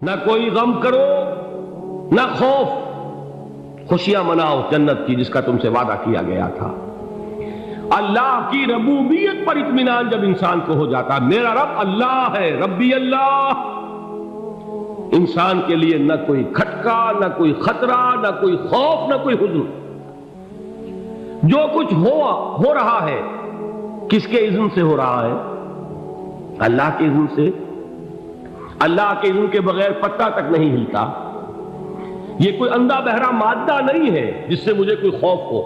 نہ کوئی غم کرو نہ خوف، خوشیاں مناؤ جنت کی جس کا تم سے وعدہ کیا گیا تھا۔ اللہ کی ربوبیت پر اطمینان جب انسان کو ہو جاتا، میرا رب اللہ ہے، ربی اللہ، انسان کے لیے نہ کوئی کھٹکا، نہ کوئی خطرہ، نہ کوئی خوف، نہ کوئی حزن۔ جو کچھ ہو رہا ہے کس کے اذن سے ہو رہا ہے؟ اللہ کے اذن سے۔ اللہ کے اذن کے بغیر پتہ تک نہیں ہلتا۔ یہ کوئی اندھا بہرا مادہ نہیں ہے جس سے مجھے کوئی خوف ہو۔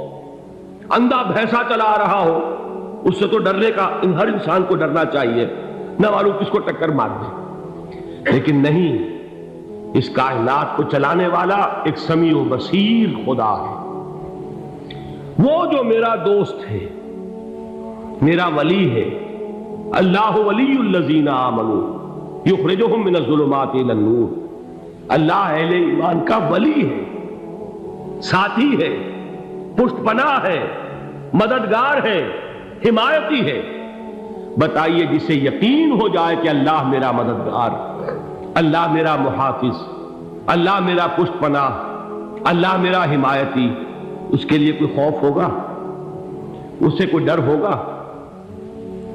اندھا بھینسا چلا رہا ہو اس سے تو ڈرنے کا ہر انسان کو ڈرنا چاہیے، نہ معلوم کس کو ٹکر مار دے۔ لیکن نہیں، اس کائنات کو چلانے والا ایک سمیع و بصیر خدا ہے، وہ جو میرا دوست ہے، میرا ولی ہے۔ اللہ ولی الذین آمنوا یخرجہم من الظلمات الی النور۔ اللہ اہل ایمان کا ولی ہے، ساتھی ہے، پشت پناہ ہے، مددگار ہے، حمایتی ہے۔ بتائیے جسے یقین ہو جائے کہ اللہ میرا مددگار، اللہ میرا محافظ، اللہ میرا پشت پناہ، اللہ میرا حمایتی، اس کے لیے کوئی خوف ہوگا؟ اس سے کوئی ڈر ہوگا؟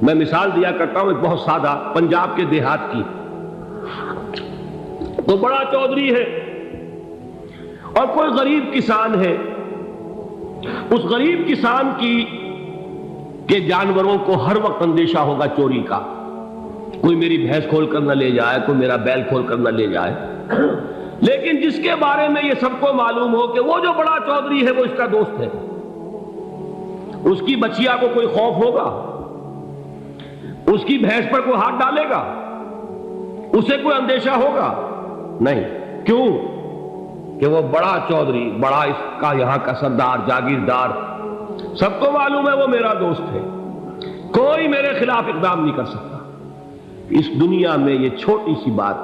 میں مثال دیا کرتا ہوں ایک بہت سادہ، پنجاب کے دیہات کی۔ تو بڑا چودھری ہے اور کوئی غریب کسان ہے۔ اس غریب کسان کے جانوروں کو ہر وقت اندیشہ ہوگا چوری کا، کوئی میری بھینس کھول کر نہ لے جائے، کوئی میرا بیل کھول کر نہ لے جائے۔ لیکن جس کے بارے میں یہ سب کو معلوم ہو کہ وہ جو بڑا چودھری ہے وہ اس کا دوست ہے، اس کی بچیا کو کوئی خوف ہوگا؟ اس کی بھینس پر کوئی ہاتھ ڈالے گا؟ اسے کوئی اندیشہ ہوگا؟ نہیں۔ کیوں؟ کہ وہ بڑا چودھری، بڑا اس کا یہاں کا سردار، جاگیردار، سب کو معلوم ہے وہ میرا دوست ہے، کوئی میرے خلاف اقدام نہیں کر سکتا۔ اس دنیا میں یہ چھوٹی سی بات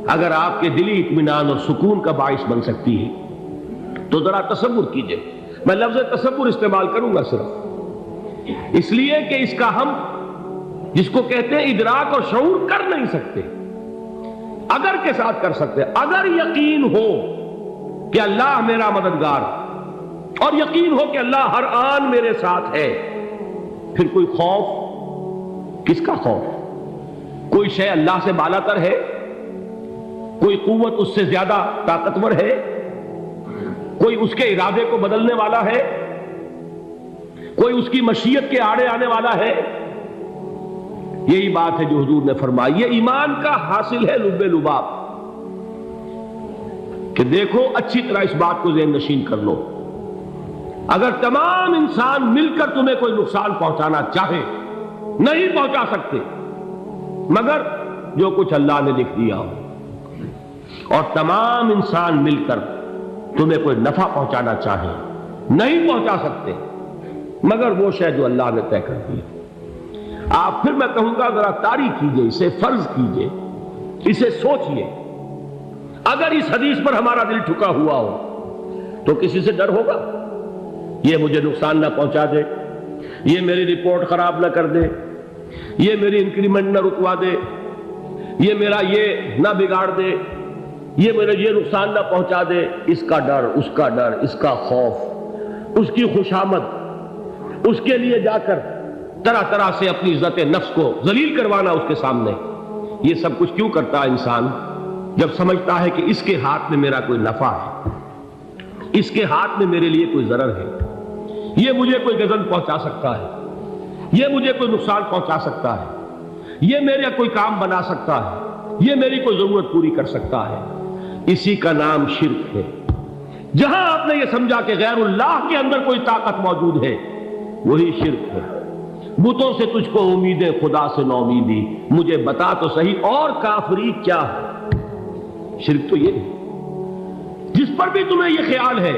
اگر آپ کے دلی اطمینان اور سکون کا باعث بن سکتی ہے تو ذرا تصور کیجئے۔ میں لفظ تصور استعمال کروں گا صرف اس لیے کہ اس کا ہم جس کو کہتے ہیں ادراک اور شعور کر نہیں سکتے، اگر کے ساتھ کر سکتے۔ اگر یقین ہو کہ اللہ میرا مددگار اور یقین ہو کہ اللہ ہر آن میرے ساتھ ہے، پھر کوئی خوف؟ کس کا خوف؟ کوئی شے اللہ سے بالا تر ہے؟ کوئی قوت اس سے زیادہ طاقتور ہے؟ کوئی اس کے ارادے کو بدلنے والا ہے؟ کوئی اس کی مشیت کے آڑے آنے والا ہے؟ یہی بات ہے جو حضور نے فرمائی، یہ ایمان کا حاصل ہے لب لباب، کہ دیکھو اچھی طرح اس بات کو ذہن نشین کر لو، اگر تمام انسان مل کر تمہیں کوئی نقصان پہنچانا چاہے نہیں پہنچا سکتے، مگر جو کچھ اللہ نے لکھ دیا ہو، اور تمام انسان مل کر تمہیں کوئی نفع پہنچانا چاہے نہیں پہنچا سکتے، مگر وہ شے جو اللہ نے طے کر دی۔ آپ پھر میں کہوں گا ذرا طاری کیجئے، اسے فرض کیجئے، اسے سوچئے۔ اگر اس حدیث پر ہمارا دل ٹھکا ہوا ہو تو کسی سے ڈر ہوگا؟ یہ مجھے نقصان نہ پہنچا دے، یہ میری رپورٹ خراب نہ کر دے، یہ میری انکریمنٹ نہ رکوا دے، یہ میرا یہ نہ بگاڑ دے، یہ میرا یہ نقصان نہ پہنچا دے۔ اس کا ڈر، اس کا ڈر، اس کا خوف، اس کی خوشامد، اس کے لیے جا کر طرح طرح سے اپنی عزت نفس کو ذلیل کروانا اس کے سامنے، یہ سب کچھ کیوں کرتا ہے انسان؟ جب سمجھتا ہے کہ اس کے ہاتھ میں میرا کوئی نفع ہے، اس کے ہاتھ میں میرے لیے کوئی ضرر ہے، یہ مجھے کوئی غضب پہنچا سکتا ہے، یہ مجھے کوئی نقصان پہنچا سکتا ہے، یہ میرا کوئی کام بنا سکتا ہے، یہ میری کوئی ضرورت پوری کر سکتا ہے، اسی کا نام شرک ہے۔ جہاں آپ نے یہ سمجھا کہ غیر اللہ کے اندر کوئی طاقت موجود ہے، وہی شرک ہے۔ بتوں سے تجھ کو امیدیں، خدا سے نو امیدی، مجھے بتا تو صحیح اور کافری کیا ہے؟ شرک تو یہ ہے۔ جس پر بھی تمہیں یہ خیال ہے،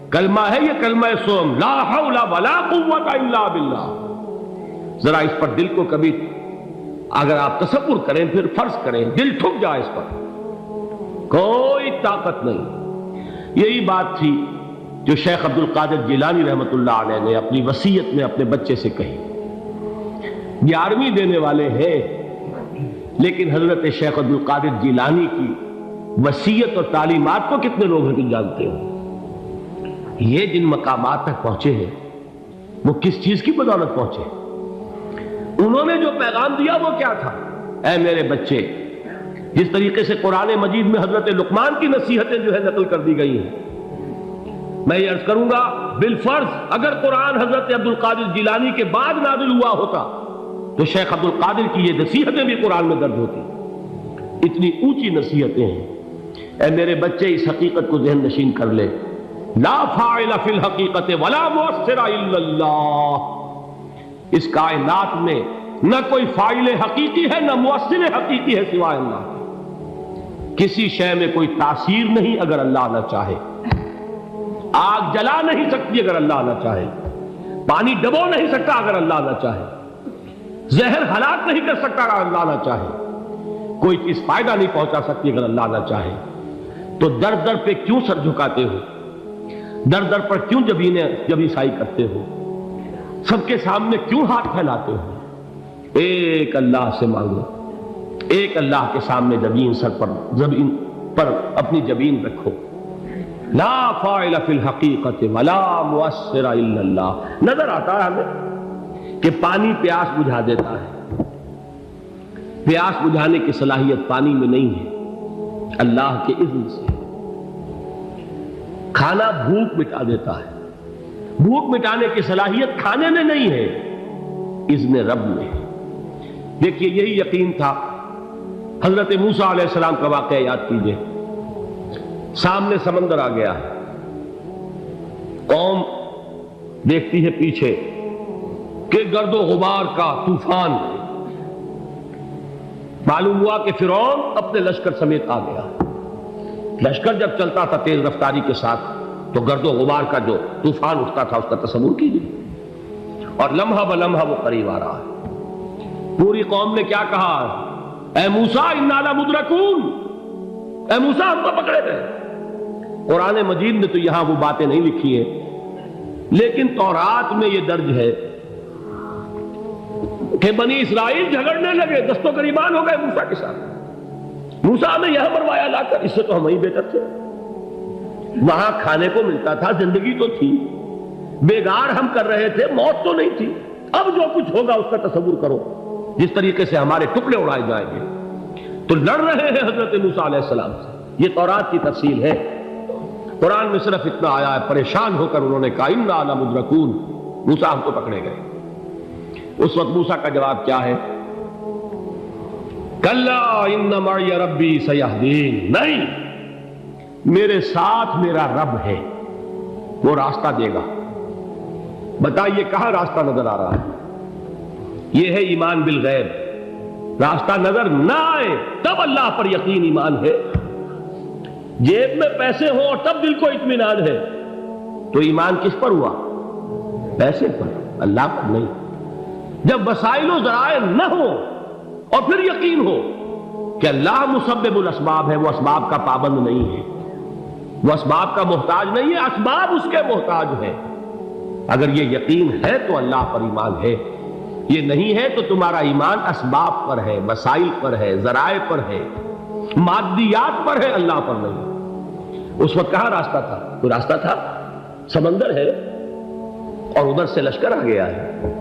کلمہ ہے یہ کلمہ سوم، لا حول ولا قوت الا باللہ، ذرا اس پر دل کو کبھی اگر آپ تصور کریں، پھر فرض کریں، دل ٹھک جائے اس پر، کوئی طاقت نہیں۔ یہی بات تھی جو شیخ عبد القادر جیلانی رحمۃ اللہ علیہ نے اپنی وصیت میں اپنے بچے سے کہی۔ 11ویں دینے والے ہیں، لیکن حضرت شیخ عبد القادر جیلانی کی وصیت اور تعلیمات کو کتنے لوگ ہیں تم جانتے ہو؟ یہ جن مقامات تک پہنچے ہیں وہ کس چیز کی بدولت پہنچے؟ انہوں نے جو پیغام دیا وہ کیا تھا؟ اے میرے بچے، جس طریقے سے قرآن مجید میں حضرت لقمان کی نصیحتیں جو ہے نقل کر دی گئی ہیں، میں یہ عرض کروں گا بالفرض اگر قرآن حضرت عبد القادر جیلانی کے بعد نازل ہوا ہوتا تو شیخ عبد القادر کی یہ نصیحتیں بھی قرآن میں درج ہوتی۔ اتنی اونچی نصیحتیں ہیں۔ اے میرے بچے، اس حقیقت کو ذہن نشین کر لے، لا فاعل فی الحقیقت ولا مؤثر الا اللہ۔ اس کائنات میں نہ کوئی فاعل حقیقی ہے نہ مؤثر حقیقی ہے سوائے اللہ۔ کسی شے میں کوئی تاثیر نہیں اگر اللہ نہ چاہے۔ آگ جلا نہیں سکتی اگر اللہ نہ چاہے، پانی ڈبو نہیں سکتا اگر اللہ نہ چاہے، زہر ہلاک نہیں کر سکتا اگر اللہ نہ چاہے، کوئی چیز فائدہ نہیں پہنچا سکتی اگر اللہ نہ چاہے۔ تو در در پہ کیوں سر جھکاتے ہو؟ در در پر کیوں جبیں سائی کرتے ہو؟ سب کے سامنے کیوں ہاتھ پھیلاتے ہو؟ ایک اللہ سے مانگو، ایک اللہ کے سامنے زمین پر اپنی جبین رکھو۔ لا فاعل فی الحقیقت ولا مؤثر الا اللہ۔ نظر آتا ہے ہمیں کہ پانی پیاس بجھا دیتا ہے، پیاس بجھانے کی صلاحیت پانی میں نہیں ہے، اللہ کے اذن سے۔ کھانا بھوک مٹا دیتا ہے، بھوک مٹانے کی صلاحیت کھانے میں نہیں ہے، اذن رب میں ہے۔ دیکھیے یہی یقین تھا حضرت موسیٰ علیہ السلام کا واقعہ یاد کیجئے۔ سامنے سمندر آ گیا ہے، قوم دیکھتی ہے پیچھے کہ گرد و غبار کا طوفان ہے۔ معلوم ہوا کہ فرعون اپنے لشکر سمیت آ گیا۔ لشکر جب چلتا تھا تیز رفتاری کے ساتھ تو گرد و غبار کا جو طوفان اٹھتا تھا اس کا تصور کیجیے، اور لمحہ بلمحہ وہ قریب آ رہا ہے۔ پوری قوم نے کیا کہا؟ اے موسیٰ انا لمدرکون، اے موسیٰ ہم کو پکڑے گئے۔ قرآن مجید نے تو یہاں وہ باتیں نہیں لکھی ہیں، لیکن تورات میں یہ درج ہے کہ بنی اسرائیل جھگڑنے لگے، دست و گریبان ہو گئے موسیٰ کے ساتھ۔ موسیٰ نے یہاں مروایا لا کر، اس سے تو ہم ہی بہتر تھے، وہاں کھانے کو ملتا تھا، زندگی تو تھی، بیگار ہم کر رہے تھے، موت تو نہیں تھی۔ اب جو کچھ ہوگا اس کا تصور کرو، جس طریقے سے ہمارے ٹکڑے اڑائے جائیں گے۔ تو لڑ رہے ہیں حضرت موسیٰ علیہ السلام سے۔ یہ تورات کی تفصیل ہے، قرآن میں صرف اتنا آیا ہے، پریشان ہو کر انہوں نے کہا انا لمدرکون، موسیٰ ہم کو پکڑے گئے۔ اس وقت موسیٰ کا جواب کیا ہے؟ کلا ان معی ربی سیہدین، نہیں، میرے ساتھ میرا رب ہے، وہ راستہ دے گا۔ بتائیے کہاں راستہ نظر آ رہا ہے؟ یہ ہے ایمان بالغیب۔ راستہ نظر نہ آئے تب اللہ پر یقین ایمان ہے۔ جیب میں پیسے ہوں اور تب دل کو اطمینان ہے تو ایمان کس پر ہوا؟ پیسے پر، اللہ پر نہیں۔ جب وسائل و ذرائع نہ ہو اور پھر یقین ہو کہ اللہ مسبب الاسباب ہے، وہ اسباب کا پابند نہیں ہے، وہ اسباب کا محتاج نہیں ہے، اسباب اس کے محتاج ہے۔ اگر یہ یقین ہے تو اللہ پر ایمان ہے، یہ نہیں ہے تو تمہارا ایمان اسباب پر ہے، وسائل پر ہے، ذرائع پر ہے، مادیات پر ہے، اللہ پر نہیں۔ اس وقت کہاں راستہ تھا؟ کوئی راستہ تھا؟ سمندر ہے اور ادھر سے لشکر آ گیا ہے۔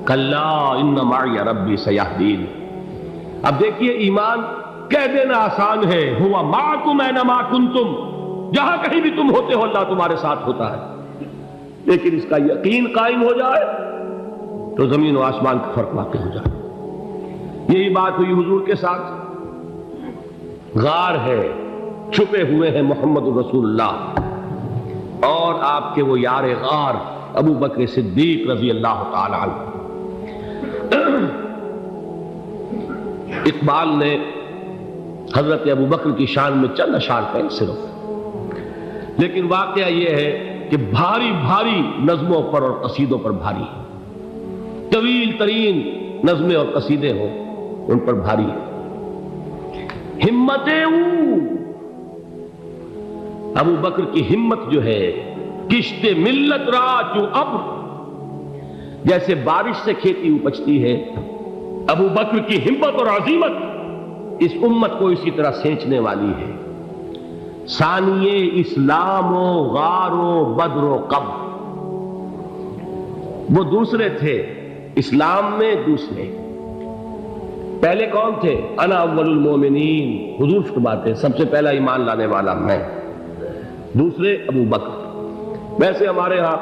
کلا ان معی ربی سیہدین۔ اب دیکھیے ایمان کہہ دینا آسان ہے، ہوا معکم اینما کنتم، جہاں کہیں بھی تم ہوتے ہو اللہ تمہارے ساتھ ہوتا ہے، لیکن اس کا یقین قائم ہو جائے تو زمین و آسمان کا فرق واقع ہو جائے۔ یہی بات ہوئی حضور کے ساتھ۔ غار ہے، چھپے ہوئے ہیں محمد رسول اللہ اور آپ کے وہ یار غار ابو بکر صدیق رضی اللہ تعالی عنہ۔ اقبال نے حضرت ابو بکر کی شان میں چند اشعار کہیں صرف، لیکن واقعہ یہ ہے کہ بھاری بھاری نظموں پر اور قصیدوں پر بھاری ہے، طویل ترین نظمیں اور قصیدے ہوں ان پر بھاری ہے۔ ہمتیں ابو بکر کی ہمت جو ہے، کشت ملت را چوں ابر، جیسے بارش سے کھیتی اپجتی ہے، ابو بکر کی ہمت اور عزیمت اس امت کو اسی طرح سینچنے والی ہے۔ ثانیے اسلام و غار و بدر و قبر، وہ دوسرے تھے اسلام میں، دوسرے پہلے کون تھے؟ انا اول المومنین، حضور فرماتے سب سے پہلا ایمان لانے والا میں، دوسرے ابو بکر۔ ویسے ہمارے ہاں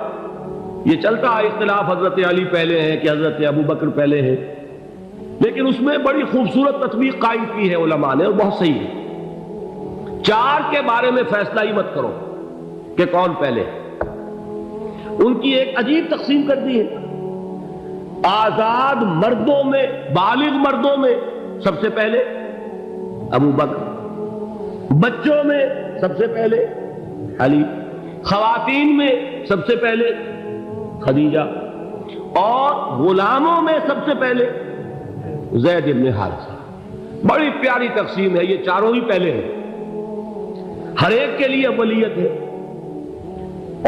یہ چلتا ہے اختلاف، حضرت علی پہلے ہیں کہ حضرت ابو بکر پہلے ہیں، لیکن اس میں بڑی خوبصورت تطبیق قائم کی ہے علماء نے، اور بہت صحیح ہے۔ چار کے بارے میں فیصلہ ہی مت کرو کہ کون پہلے، ان کی ایک عجیب تقسیم کر دی ہے۔ آزاد مردوں میں، بالغ مردوں میں سب سے پہلے ابو بکر، بچوں میں سب سے پہلے علی، خواتین میں سب سے پہلے خدیجہ، اور غلاموں میں سب سے پہلے زید بن حارثہ۔ بڑی پیاری تقسیم ہے، یہ چاروں ہی پہلے ہیں، ہر ایک کے لیے اولیت ہے۔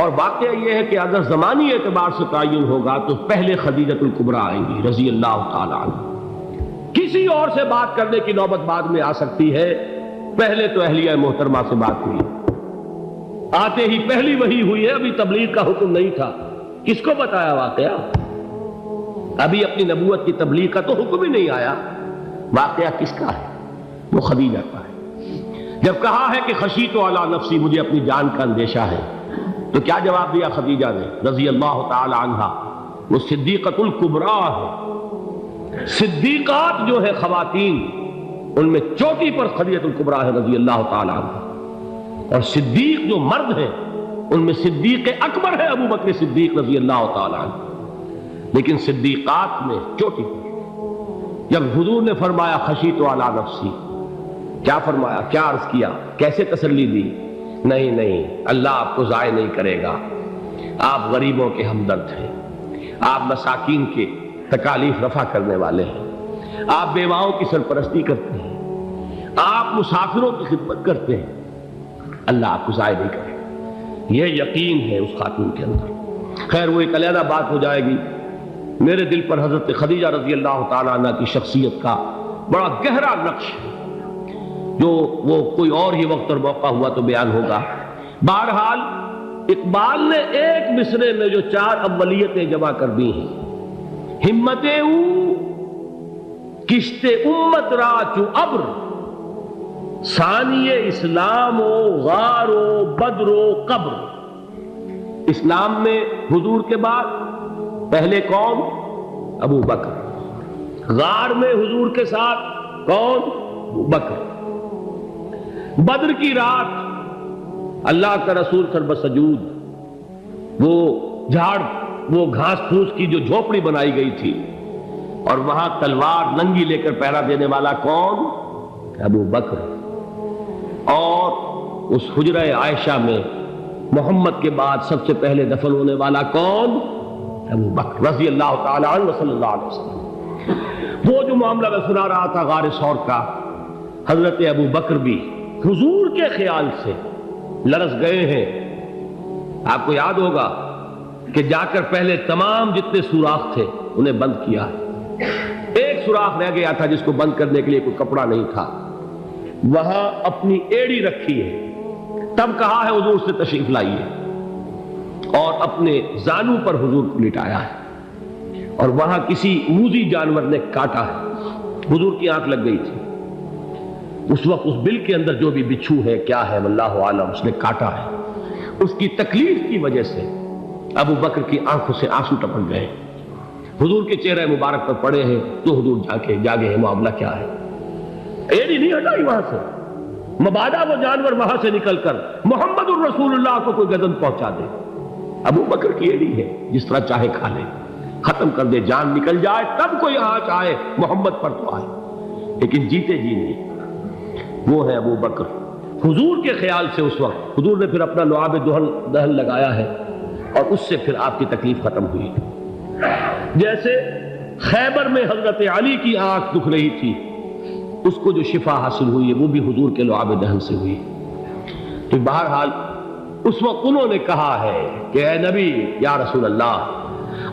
اور واقعہ یہ ہے کہ اگر زمانی اعتبار سے تعین ہوگا تو پہلے خدیجۃ الکبریٰ آئیں گی رضی اللہ تعالی عنہ، کسی اور سے بات کرنے کی نوبت بعد میں آ سکتی ہے، پہلے تو اہلیہ محترمہ سے بات ہوئی، آتے ہی پہلی وحی ہوئی ہے، ابھی تبلیغ کا حکم نہیں تھا، کس کو بتایا واقعہ؟ ابھی اپنی نبوت کی تبلیغ کا تو حکم ہی نہیں آیا، واقعہ کس کا ہے؟ وہ خدیجہ کا ہے۔ جب کہا ہے کہ خشیت علی نفسی، مجھے اپنی جان کا اندیشہ ہے، تو کیا جواب دیا خدیجہ نے رضی اللہ تعالی عنہا؟ وہ صدیقۃ الکبریٰ ہے، صدیقات جو ہے خواتین ان میں چوٹی پر خدیجۃ الکبریٰ ہے رضی اللہ تعالی عنہا، اور صدیق جو مرد ہیں ان میں صدیق اکبر ہے ابو بکر صدیق رضی اللہ تعالی عنہ، لیکن صدیقات میں چوٹی پر۔ جب حضور نے فرمایا خشیت علی نفسی، کیا فرمایا، کیا عرض کیا، کیسے تسلی دی؟ نہیں نہیں، اللہ آپ کو ضائع نہیں کرے گا، آپ غریبوں کے ہمدرد ہیں، آپ مساکین کے تکالیف رفع کرنے والے ہیں، آپ بیواؤں کی سرپرستی کرتے ہیں، آپ مسافروں کی خدمت کرتے ہیں، اللہ آپ کو ضائع نہیں کرے گا۔ یہ یقین ہے اس خاتون کے اندر۔ خیر وہ ایک علیحدہ بات ہو جائے گی۔ میرے دل پر حضرت خدیجہ رضی اللہ تعالیٰ عنہ کی شخصیت کا بڑا گہرا نقش ہے، جو وہ کوئی اور ہی وقت اور موقع ہوا تو بیان ہوگا۔ بہرحال اقبال نے ایک مصرے میں جو چار اولیتیں جمع کر دی ہیں، ہمتیں او کشت امت را چو ابر، ثانی اسلام و غار و بدر و قبر۔ اسلام میں حضور کے بعد پہلے کون؟ ابو بکر۔ غار میں حضور کے ساتھ کون؟ ابو بکر۔ بدر کی رات اللہ کا رسول سربسجود وہ جھاڑ، وہ گھاس پھوس کی جو جھوپڑی بنائی گئی تھی، اور وہاں تلوار ننگی لے کر پہرا دینے والا کون؟ ابو بکر۔ اور اس حجرہ عائشہ میں محمد کے بعد سب سے پہلے دفن ہونے والا کون؟ ابو بکر رضی اللہ تعالی عنہ وصلی اللہ علیہ وسلم۔ وہ جو معاملہ میں سنا رہا تھا غار ثور کا، حضرت ابو بکر بھی حضور کے خیال سے لرز گئے ہیں۔ آپ کو یاد ہوگا کہ جا کر پہلے تمام جتنے سوراخ تھے انہیں بند کیا ہے، ایک سوراخ رہ گیا تھا جس کو بند کرنے کے لیے کوئی کپڑا نہیں تھا، وہاں اپنی ایڑی رکھی ہے، تب کہا ہے حضور سے تشریف لائیے، اور اپنے زانو پر حضور کو لٹایا ہے، اور وہاں کسی موذی جانور نے کاٹا ہے، حضور کی آنکھ لگ گئی تھی، اس وقت اس بل کے اندر جو بھی بچھو ہے کیا ہے واللہ عالم، اس نے کاٹا ہے، اس کی تکلیف کی وجہ سے ابو بکر کی آنکھوں سے آنسو ٹپک گئے، حضور کے چہرے مبارک پر پڑے ہیں، تو حضور جاگے ہیں، معاملہ کیا ہے؟ ایڑی نہیں ہٹائی وہاں سے، مبادا وہ جانور وہاں سے نکل کر محمد الرسول اللہ کو کوئی گزن پہنچا دے، ابو بکر کی ایڑی ہے، جس طرح چاہے کھا لے، ختم کر دے، جان نکل جائے تب کوئی آنچ آئے، محمد پر تو آئے، لیکن جیتے جی نہیں۔ وہ ہے ابو بکر۔ حضور کے خیال سے اس وقت حضور نے پھر اپنا لعاب دہن لگایا ہے، اور اس سے پھر آپ کی تکلیف ختم ہوئی۔ جیسے خیبر میں حضرت علی کی آنکھ دکھ رہی تھی، اس کو جو شفا حاصل ہوئی ہے وہ بھی حضور کے لعاب دہن سے ہوئی۔ تو بہرحال اس وقت انہوں نے کہا ہے کہ اے نبی یا رسول اللہ،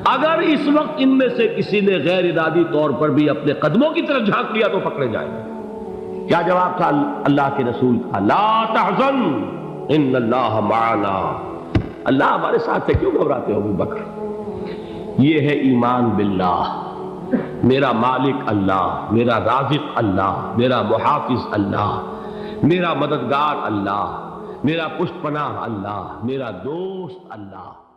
اگر اس وقت ان میں سے کسی نے غیر ارادی طور پر بھی اپنے قدموں کی طرف جھانک لیا تو پکڑے جائیں گے، کیا جواب تھا اللہ کے رسول کا؟ لا تحزن ان اللہ معنا، اللہ ہمارے ساتھ ہے، کیوں گھبراتے ہو ابو بکر؟ یہ ہے ایمان باللہ، میرا مالک اللہ، میرا رازق اللہ، میرا محافظ اللہ، میرا مددگار اللہ، میرا پشت پناہ اللہ، میرا دوست اللہ۔